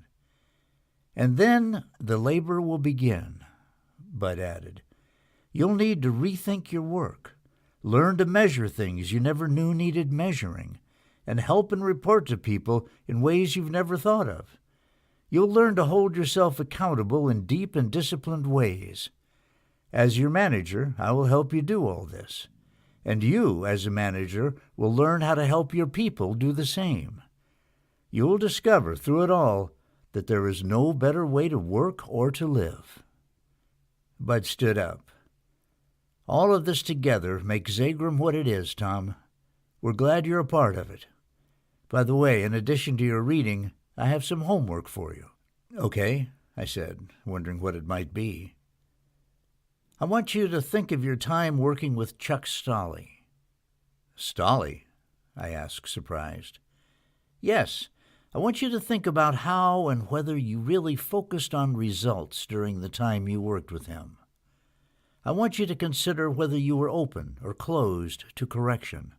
And then the labor will begin, Bud added. You'll need to rethink your work, learn to measure things you never knew needed measuring, and help and report to people in ways you've never thought of. You'll learn to hold yourself accountable in deep and disciplined ways. As your manager, I will help you do all this. And you, as a manager, will learn how to help your people do the same. You will discover through it all that there is no better way to work or to live. Bud stood up. All of this together makes Zagrum what it is, Tom. We're glad you're a part of it. By the way, in addition to your reading, I have some homework for you. Okay, I said, wondering what it might be. I want you to think of your time working with Chuck Stolley. Stolley? I asked, surprised. Yes, I want you to think about how and whether you really focused on results during the time you worked with him. I want you to consider whether you were open or closed to correction,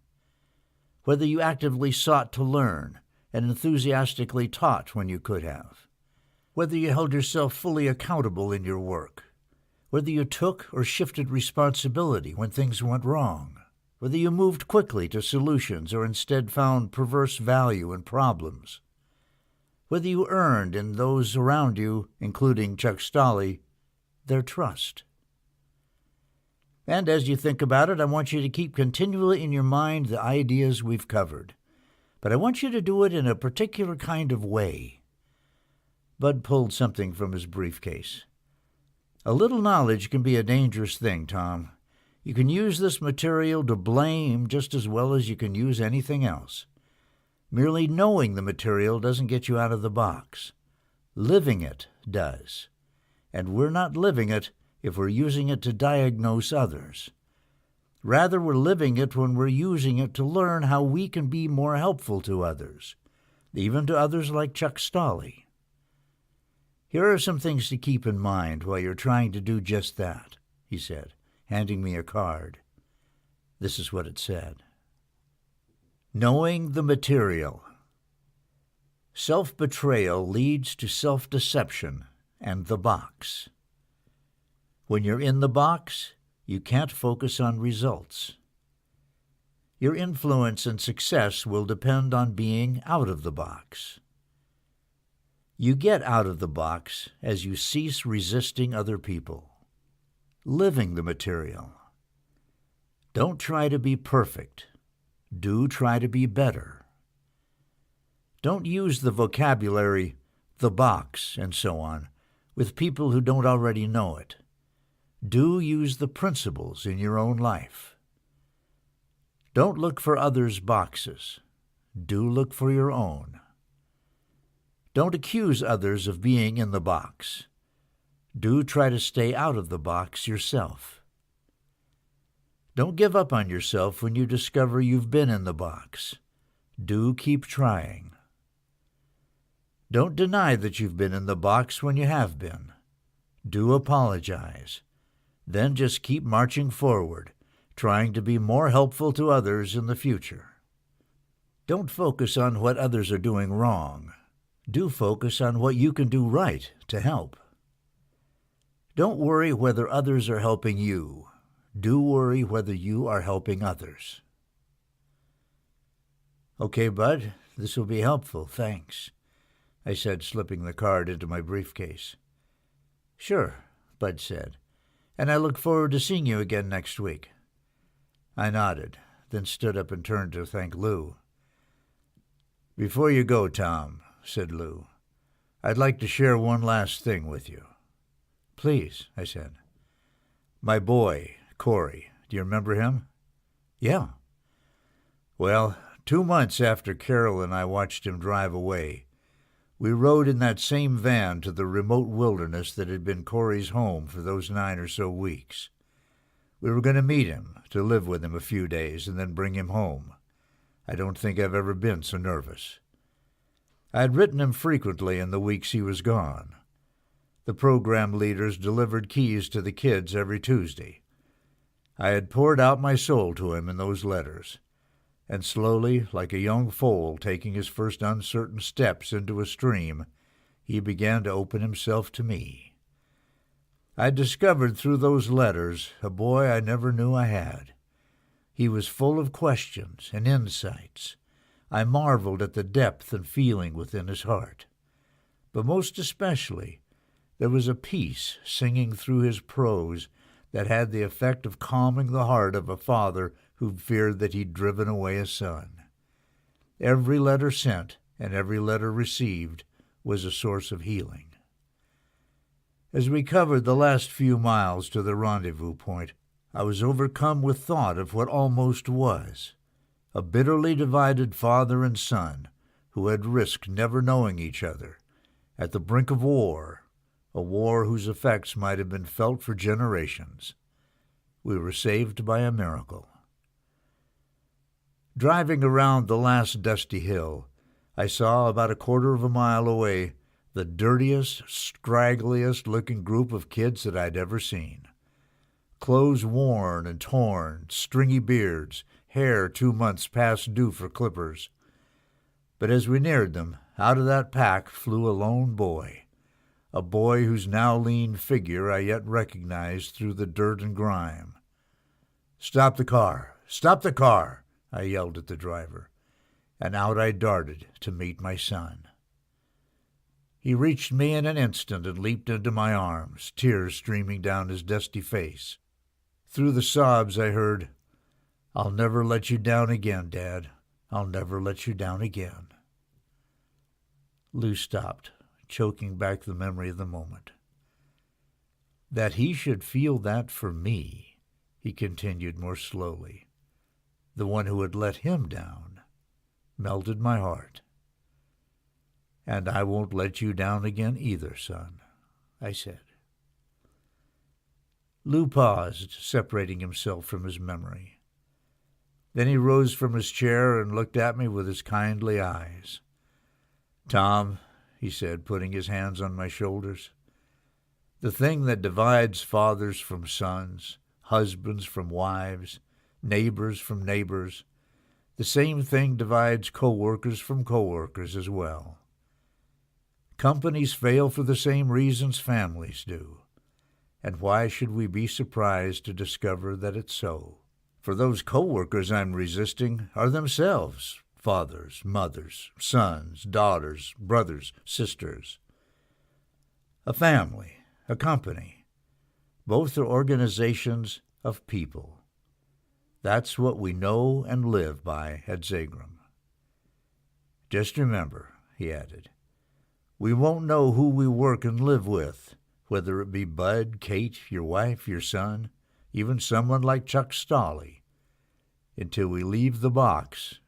whether you actively sought to learn and enthusiastically taught when you could have, whether you held yourself fully accountable in your work, whether you took or shifted responsibility when things went wrong, whether you moved quickly to solutions or instead found perverse value in problems, whether you earned in those around you, including Chuck Stolley, their trust. And as you think about it, I want you to keep continually in your mind the ideas we've covered. But I want you to do it in a particular kind of way. Bud pulled something from his briefcase. A little knowledge can be a dangerous thing, Tom. You can use this material to blame just as well as you can use anything else. Merely knowing the material doesn't get you out of the box. Living it does. And we're not living it if we're using it to diagnose others. Rather, we're living it when we're using it to learn how we can be more helpful to others, even to others like Chuck Stolley. Here are some things to keep in mind while you're trying to do just that, he said, handing me a card. This is what it said. Knowing the material. Self-betrayal leads to self-deception and the box. When you're in the box, you can't focus on results. Your influence and success will depend on being out of the box. You get out of the box as you cease resisting other people, living the material. Don't try to be perfect. Do try to be better. Don't use the vocabulary, the box, and so on, with people who don't already know it. Do use the principles in your own life. Don't look for others' boxes. Do look for your own. Don't accuse others of being in the box. Do try to stay out of the box yourself. Don't give up on yourself when you discover you've been in the box. Do keep trying. Don't deny that you've been in the box when you have been. Do apologize. Then just keep marching forward, trying to be more helpful to others in the future. Don't focus on what others are doing wrong. Do focus on what you can do right to help. Don't worry whether others are helping you. Do worry whether you are helping others. Okay, Bud, this will be helpful, thanks, I said, slipping the card into my briefcase. Sure, Bud said, and I look forward to seeing you again next week. I nodded, then stood up and turned to thank Lou. Before you go, Tom, said Lou, I'd like to share one last thing with you. Please, I said. My boy, Corey, do you remember him? Yeah. Well, 2 months after Carol and I watched him drive away, we rode in that same van to the remote wilderness that had been Corey's home for those 9 or so weeks. We were going to meet him, to live with him a few days, and then bring him home. I don't think I've ever been so nervous. I had written him frequently in the weeks he was gone. The program leaders delivered keys to the kids every Tuesday. I had poured out my soul to him in those letters, and slowly, like a young foal taking his first uncertain steps into a stream, he began to open himself to me. I discovered through those letters a boy I never knew I had. He was full of questions and insights. I marveled at the depth and feeling within his heart. But most especially, there was a peace singing through his prose that had the effect of calming the heart of a father who feared that he'd driven away a son. Every letter sent and every letter received was a source of healing. As we covered the last few miles to the rendezvous point, I was overcome with thought of what almost was, a bitterly divided father and son who had risked never knowing each other, at the brink of war, a war whose effects might have been felt for generations. We were saved by a miracle. Driving around the last dusty hill, I saw about 1/4 of a mile away the dirtiest, scraggliest-looking group of kids that I'd ever seen. Clothes worn and torn, stringy beards, hair 2 months past due for clippers. But as we neared them, out of that pack flew a lone boy, a boy whose now lean figure I yet recognized through the dirt and grime. "Stop the car! Stop the car!" I yelled at the driver, and out I darted to meet my son. He reached me in an instant and leaped into my arms, tears streaming down his dusty face. Through the sobs I heard, "I'll never let you down again, Dad. I'll never let you down again." Lou stopped, choking back the memory of the moment. That he should feel that for me, he continued more slowly, the one who had let him down, melted my heart. "And I won't let you down again either, son," I said. Lou paused, separating himself from his memory. Then he rose from his chair and looked at me with his kindly eyes. "Tom," he said, putting his hands on my shoulders, "the thing that divides fathers from sons, husbands from wives, neighbors from neighbors, the same thing divides co-workers from co-workers as well. Companies fail for the same reasons families do. And why should we be surprised to discover that it's so? For those co-workers I'm resisting are themselves fathers, mothers, sons, daughters, brothers, sisters. A family, a company. Both are organizations of people. That's what we know and live by at Zagram. Just remember, he added, we won't know who we work and live with, whether it be Bud, Kate, your wife, your son, even someone like Chuck Stolley, until we leave the box